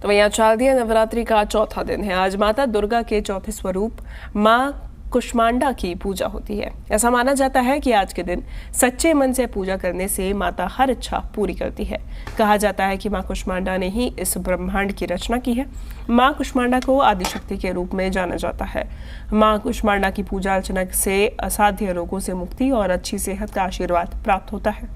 तो वहीं आज शारदीय नवरात्रि का चौथा दिन है। आज माता दुर्गा के चौथे स्वरूप मां कुष्मांडा की पूजा होती है। ऐसा माना जाता है कि आज के दिन सच्चे मन से पूजा करने से माता हर इच्छा पूरी करती है। कहा जाता है कि मां कुष्मांडा ने ही इस ब्रह्मांड की रचना की है। मां कुष्मांडा को आदिशक्ति के रूप में जाना जाता है। मां कुष्मांडा की पूजा अर्चना से असाध्य रोगों से मुक्ति और अच्छी सेहत का आशीर्वाद प्राप्त होता है।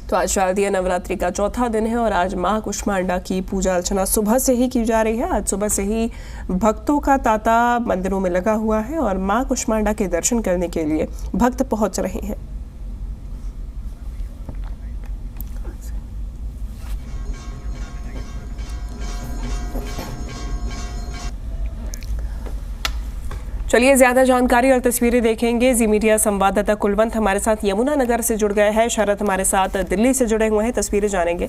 तो आज शारदीय नवरात्रि का चौथा दिन है और आज मां कुष्मांडा की पूजा अर्चना सुबह से ही की जा रही है। आज सुबह से ही भक्तों का तांता मंदिरों में लगा हुआ है और मां कुष्मांडा के दर्शन करने के लिए भक्त पहुंच रहे हैं। चलिए ज्यादा जानकारी और तस्वीरें देखेंगे। जी मीडिया संवाददाता कुलवंत हमारे साथ यमुना नगर से जुड़ गए हैं। शरद हमारे साथ दिल्ली से जुड़े हुए हैं, तस्वीरें जानेंगे।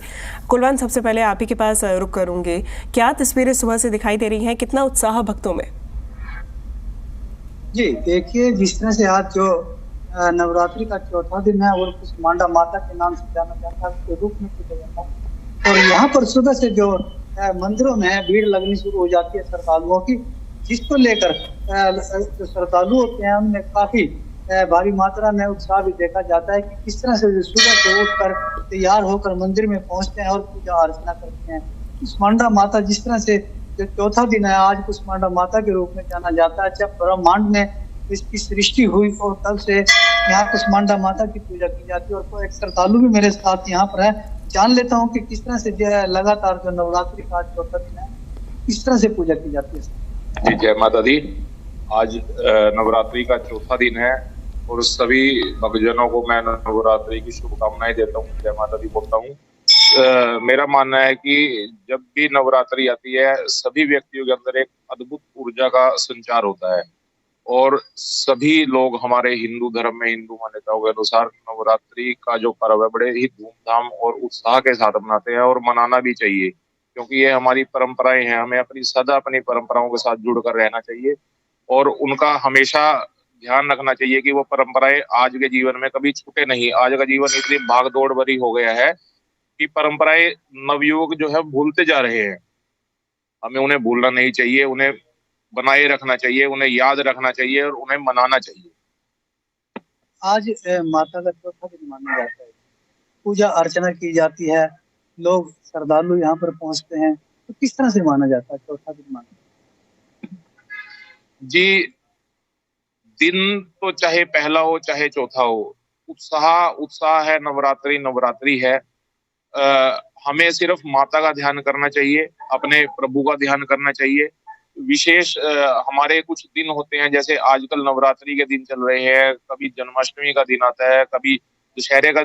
कुलवंत, सबसे पहले आप ही के पास रुक करूंगे, क्या तस्वीरें सुबह से दिखाई दे रही हैं, कितना उत्साह भक्तों में? जी देखिए, जिस तरह से आज जो नवरात्रि का चौथा दिन है और कुष्मांडा माता के नाम से जाना जाता है, उसके रूप में पूजा जाता है। और यहाँ पर सुबह से जो मंदिरों में भीड़ लगनी शुरू हो जाती है श्रद्धालुओं की, जिसको लेकर जो श्रद्धालु होते हैं उनमें काफी भारी मात्रा में उत्साह भी देखा जाता है कि किस तरह से सुबह से उठकर तैयार होकर मंदिर में पहुंचते हैं और पूजा अर्चना करते हैं। कुष्मांडा माता जिस तरह से जो चौथा दिन है आज कुष्मांडा माता के रूप में जाना जाता है। जब ब्रह्मांड में इसकी सृष्टि हुई और तब से यहाँ कुष्मांडा माता की पूजा की जाती है। और एक श्रद्धालु भी मेरे साथ यहाँ पर है, जान लेता हूँ कि किस तरह से लगातार जो नवरात्रि का चौथा दिन है किस तरह से पूजा की जाती है। जी जय माता दी। आज नवरात्रि का चौथा दिन है और सभी भक्तजनों को मैं नवरात्रि की शुभकामनाएं देता हूँ, जय माता दी बोलता हूँ। मेरा मानना है कि जब भी नवरात्रि आती है सभी व्यक्तियों के अंदर एक अद्भुत ऊर्जा का संचार होता है और सभी लोग हमारे हिंदू धर्म में, हिंदू मान्यताओं के अनुसार नवरात्रि का जो पर्व है बड़े ही धूमधाम और उत्साह के साथ मनाते हैं और मनाना भी चाहिए, क्योंकि ये हमारी परंपराएं हैं। हमें अपनी परंपराओं के साथ जुड़कर रहना चाहिए और उनका हमेशा ध्यान रखना चाहिए कि वो परंपराएं आज के जीवन में कभी छूटे नहीं। आज का जीवन इतनी भाग दौड़ भरी हो गया है कि परंपराएं नवयुवक जो है भूलते जा रहे हैं। हमें उन्हें भूलना नहीं चाहिए, उन्हें बनाए रखना चाहिए, उन्हें याद रखना चाहिए और उन्हें मनाना चाहिए। आज माता का चौथा दिन माना जाता है, पूजा अर्चना की जाती है, लोग श्रद्धालु यहाँ पर पहुंचते हैं, तो किस तरह से माना जाता है चौथा दिन माना? जी, दिन तो चाहे पहला हो चाहे चौथा हो, उत्साह है। नवरात्रि है। हमें सिर्फ माता का ध्यान करना चाहिए, अपने प्रभु का ध्यान करना चाहिए। विशेष हमारे कुछ दिन होते हैं, जैसे आजकल नवरात्रि के दिन चल रहे हैं, कभी जन्माष्टमी का दिन आता है, कभी दशहरे का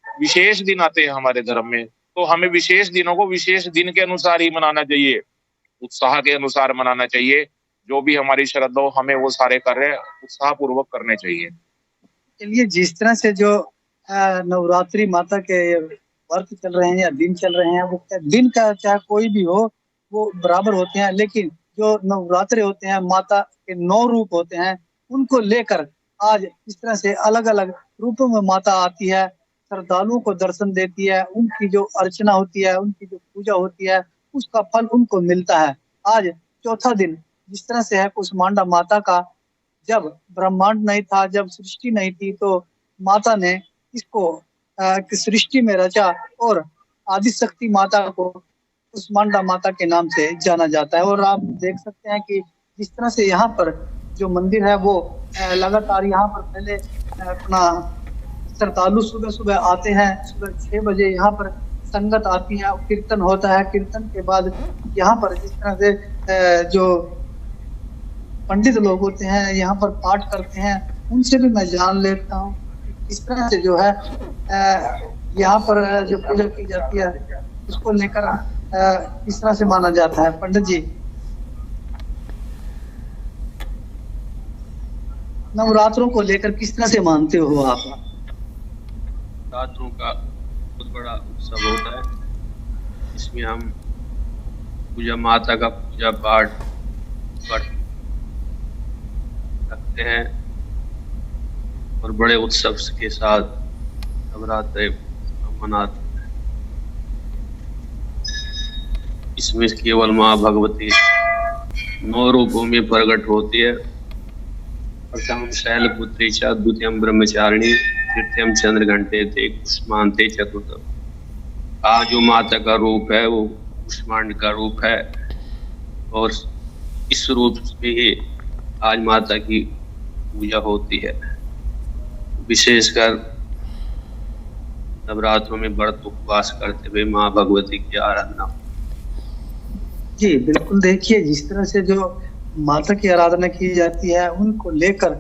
विशेष दिन आते हैं हमारे धर्म में। तो हमें विशेष दिनों को विशेष दिन के अनुसार ही मनाना चाहिए, उत्साह के अनुसार मनाना चाहिए। जो भी हमारी श्रद्धा हो हमें वो सारे कार्य उत्साह पूर्वक करने चाहिए। चलिए, जिस तरह से जो नवरात्रि माता के व्रत चल रहे हैं या दिन चल रहे हैं, वो दिन का चाहे कोई भी हो वो बराबर होते हैं, लेकिन जो नवरात्रि होते हैं माता के 9 रूप होते हैं, उनको लेकर आज इस तरह से अलग अलग रूपों में माता आती है, श्रद्धालुओं को दर्शन देती है, उनकी जो अर्चना होती है, उनकी जो पूजा होती है, उसका फल उनको मिलता है। आज चौथा दिन जिस तरह से है कुष्मांडा माता का, जब ब्रह्मांड नहीं था, जब सृष्टि नहीं थी, तो माता ने इसको सृष्टि में रचा और आदिशक्ति माता को कुष्मांडा माता के नाम से जाना जाता है। और आप देख सकते हैं कि जिस तरह से यहाँ पर जो मंदिर है वो लगातार यहाँ पर पहले अपना श्रद्धालु सुबह सुबह आते हैं, सुबह 6 बजे यहाँ पर संगत आती है, कीर्तन होता है। कीर्तन के बाद यहाँ पर जिस तरह से जो पंडित लोग होते हैं यहाँ पर पाठ करते हैं, उनसे भी मैं जान लेता हूँ इस तरह से जो है यहाँ पर जो पूजा की जाती है उसको लेकर इस तरह से माना जाता है। पंडित जी, नवरात्रों को लेकर किस तरह से मानते हो आप? नवरात्रों का बहुत बड़ा उत्सव होता है। इसमें हम पूजा माता का पूजा पाठ रखते हैं और बड़े उत्सव के साथ नवरात्रि मनाते हैं। इसमें केवल माँ भगवती 9 रूपों में प्रकट होती है। प्रथम शैलपुत्री च, द्वितीयम ब्रह्मचारिणी, तृतीयम चंद्रघंटे ते, कुष्मांते चतुर्थम। आज जो माता का रूप है वो कुष्मांड का रूप है और इस रूप में ही आज माता की पूजा होती है। विशेषकर नवरात्रों में व्रत उपवास करते हुए माँ भगवती की आराधना। जी बिल्कुल, देखिए जिस तरह से जो माता की आराधना की जाती है उनको लेकर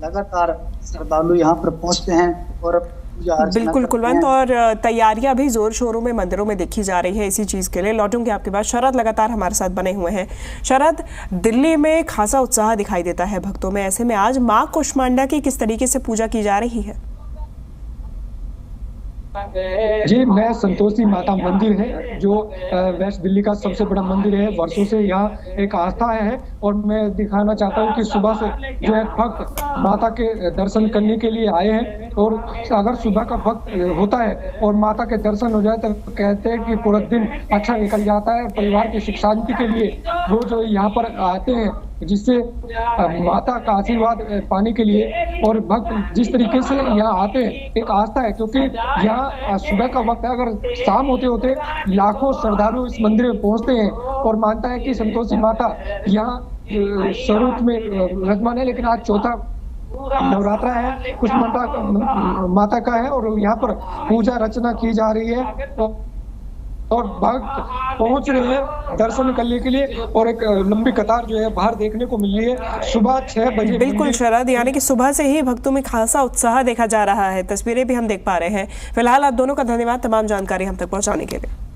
लगातार श्रद्धालु यहाँ पर पहुँचते हैं और पूजा अर्चना बिल्कुल करते कुलवंत, हैं। और तैयारियां भी जोर शोरों में मंदिरों में देखी जा रही है इसी चीज के लिए। लौटूंगे आपके पास। शरद लगातार हमारे साथ बने हुए हैं। शरद, दिल्ली में खासा उत्साह दिखाई देता है भक्तों में, ऐसे में आज मां कुष्मांडा की किस तरीके से पूजा की जा रही है? जी, मैं संतोषी माता मंदिर है जो वेस्ट दिल्ली का सबसे बड़ा मंदिर है। वर्षों से यहाँ एक आस्था है और मैं दिखाना चाहता हूँ कि सुबह से जो है भक्त माता के दर्शन करने के लिए आए हैं। और अगर सुबह का वक्त होता है और माता के दर्शन हो जाए तो कहते हैं कि पूरा दिन अच्छा निकल जाता है। परिवार की सुख शांति के लिए रोज यहाँ पर आते हैं, जिससे माता का आशीर्वाद पाने के लिए। और भक्त जिस तरीके से यहाँ आते हैं एक आस्था है, क्योंकि यहाँ सुबह का वक्त है, अगर शाम होते होते लाखों श्रद्धालु इस मंदिर में पहुँचते हैं और मानता है कि संतोषी माता यहाँ स्वरूप में विराजमान है। लेकिन आज चौथा नवरात्रा है, कुष्मांडा माता का है और यहाँ पर पूजा अर्चना की जा रही है और भक्त पहुंच रहे हैं दर्शन करने के लिए। और एक लंबी कतार जो है बाहर देखने को मिल रही है सुबह 6 बजे। बिल्कुल शरद, यानी कि सुबह से ही भक्तों में खासा उत्साह देखा जा रहा है, तस्वीरें भी हम देख पा रहे हैं। फिलहाल आप दोनों का धन्यवाद तमाम जानकारी हम तक पहुंचाने के लिए।